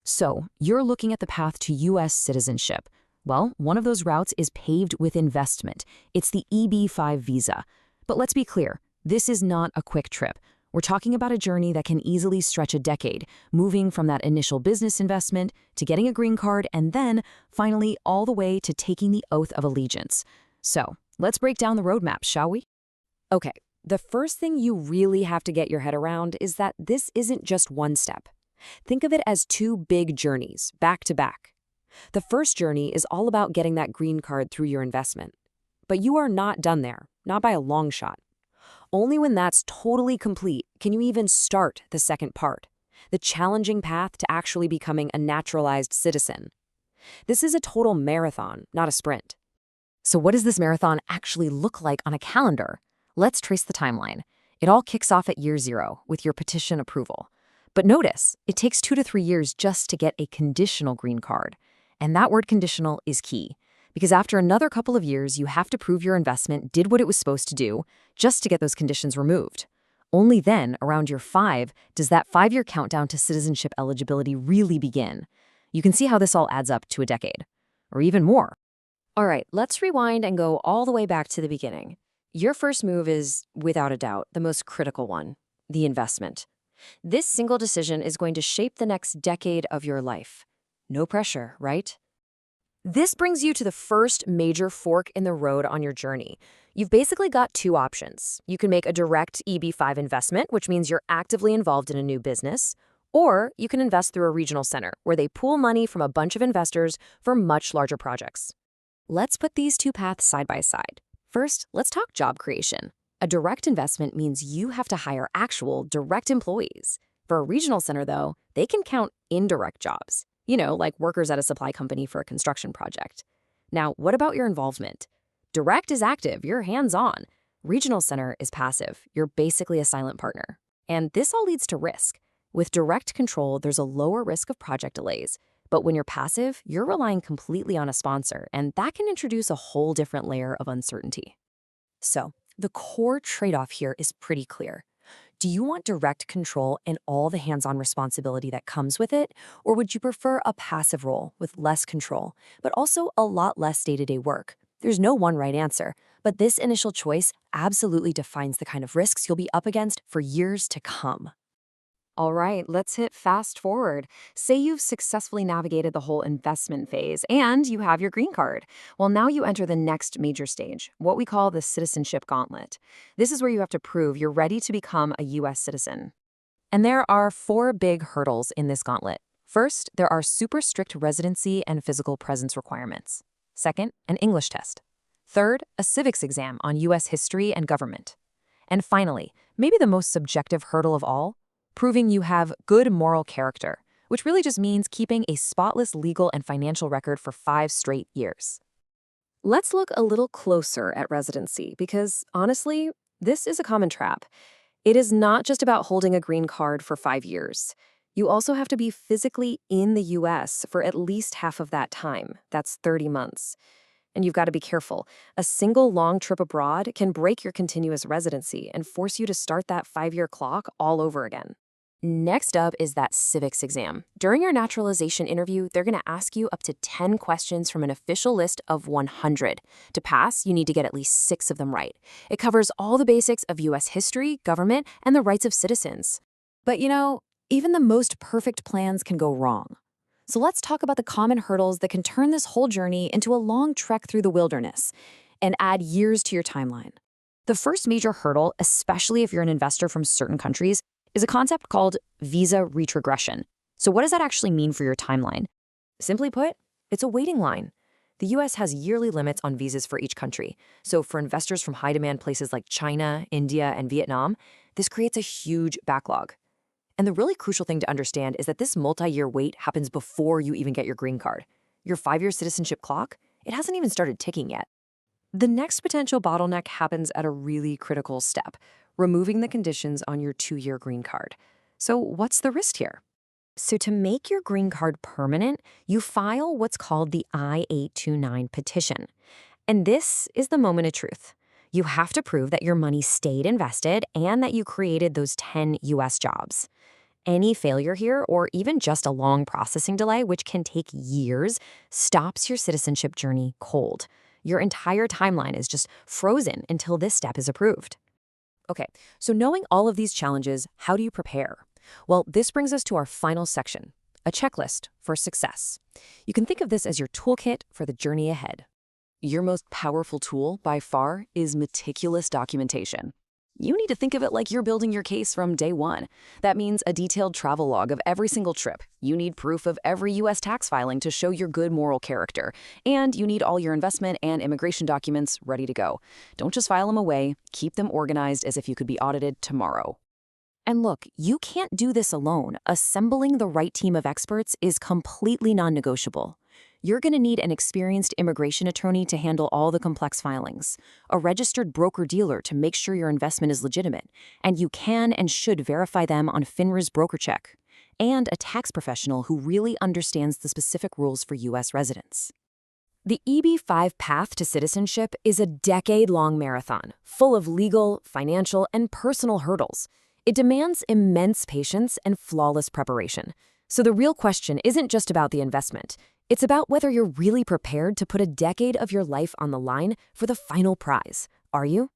So, you're looking at the path to U.S. citizenship. Well, one of those routes is paved with investment. It's the EB-5 visa. But let's be clear, this is not a quick trip. We're talking about a journey that can easily stretch a decade, moving from that initial business investment to getting a green card and then, finally, all the way to taking the oath of allegiance. So, let's break down the roadmap, shall we? Okay, the first thing you really have to get your head around is that this isn't just one step. Think of it as two big journeys, back to back. The first journey is all about getting that green card through your investment. But you are not done there, not by a long shot. Only when that's totally complete can you even start the second part, the challenging path to actually becoming a naturalized citizen. This is a total marathon, not a sprint. So what does this marathon actually look like on a calendar? Let's trace the timeline. It all kicks off at year 0 with your petition approval. But notice, it takes 2 to 3 years just to get a conditional green card. And that word conditional is key, because after another couple of years, you have to prove your investment did what it was supposed to do just to get those conditions removed. Only then, around year 5, does that 5-year countdown to citizenship eligibility really begin. You can see how this all adds up to a decade, or even more. All right, let's rewind and go all the way back to the beginning. Your first move is, without a doubt, the most critical one, the investment. This single decision is going to shape the next decade of your life. No pressure, right? This brings you to the first major fork in the road on your journey. You've basically got 2 options. You can make a direct EB-5 investment, which means you're actively involved in a new business, or you can invest through a regional center, where they pool money from a bunch of investors for much larger projects. Let's put these 2 paths side by side. First, let's talk job creation. A direct investment means you have to hire actual direct employees. For a regional center, though, they can count indirect jobs. Like workers at a supply company for a construction project. Now, what about your involvement? Direct is active, you're hands-on. Regional center is passive, you're basically a silent partner. And this all leads to risk. With direct control, there's a lower risk of project delays. But when you're passive, you're relying completely on a sponsor, and that can introduce a whole different layer of uncertainty. So, the core trade-off here is pretty clear. Do you want direct control and all the hands-on responsibility that comes with it, or would you prefer a passive role with less control, but also a lot less day-to-day work? There's no one right answer, but this initial choice absolutely defines the kind of risks you'll be up against for years to come. All right, let's hit fast forward. Say you've successfully navigated the whole investment phase and you have your green card. Well, now you enter the next major stage, what we call the citizenship gauntlet. This is where you have to prove you're ready to become a U.S. citizen. And there are 4 big hurdles in this gauntlet. First, there are super strict residency and physical presence requirements. Second, an English test. Third, a civics exam on U.S. history and government. And finally, maybe the most subjective hurdle of all, proving you have good moral character, which really just means keeping a spotless legal and financial record for 5 straight years. Let's look a little closer at residency because, honestly, this is a common trap. It is not just about holding a green card for 5 years. You also have to be physically in the U.S. for at least half of that time. That's 30 months. And you've got to be careful. A single long trip abroad can break your continuous residency and force you to start that 5-year clock all over again. Next up is that civics exam. During your naturalization interview, they're going to ask you up to 10 questions from an official list of 100. To pass, you need to get at least 6 of them right. It covers all the basics of U.S. history, government, and the rights of citizens. But even the most perfect plans can go wrong. So let's talk about the common hurdles that can turn this whole journey into a long trek through the wilderness and add years to your timeline. The first major hurdle, especially if you're an investor from certain countries, is a concept called visa retrogression. So what does that actually mean for your timeline? Simply put, it's a waiting line. The U.S. has yearly limits on visas for each country. So for investors from high-demand places like China, India, and Vietnam, this creates a huge backlog. And the really crucial thing to understand is that this multi-year wait happens before you even get your green card. Your 5-year citizenship clock, it hasn't even started ticking yet. The next potential bottleneck happens at a really critical step, removing the conditions on your 2-year green card. So what's the risk here? So to make your green card permanent, you file what's called the I-829 petition. And this is the moment of truth. You have to prove that your money stayed invested and that you created those 10 U.S. jobs. Any failure here, or even just a long processing delay, which can take years, stops your citizenship journey cold. Your entire timeline is just frozen until this step is approved. Okay, so knowing all of these challenges, how do you prepare? Well, this brings us to our final section, a checklist for success. You can think of this as your toolkit for the journey ahead. Your most powerful tool, by far, is meticulous documentation. You need to think of it like you're building your case from day one. That means a detailed travel log of every single trip. You need proof of every U.S. tax filing to show your good moral character. And you need all your investment and immigration documents ready to go. Don't just file them away. Keep them organized as if you could be audited tomorrow. And look, you can't do this alone. Assembling the right team of experts is completely non-negotiable. You're going to need an experienced immigration attorney to handle all the complex filings, a registered broker-dealer to make sure your investment is legitimate, and you can and should verify them on FINRA's broker check, and a tax professional who really understands the specific rules for U.S. residents. The EB-5 path to citizenship is a decade-long marathon, full of legal, financial, and personal hurdles. It demands immense patience and flawless preparation. So the real question isn't just about the investment. It's about whether you're really prepared to put a decade of your life on the line for the final prize. Are you?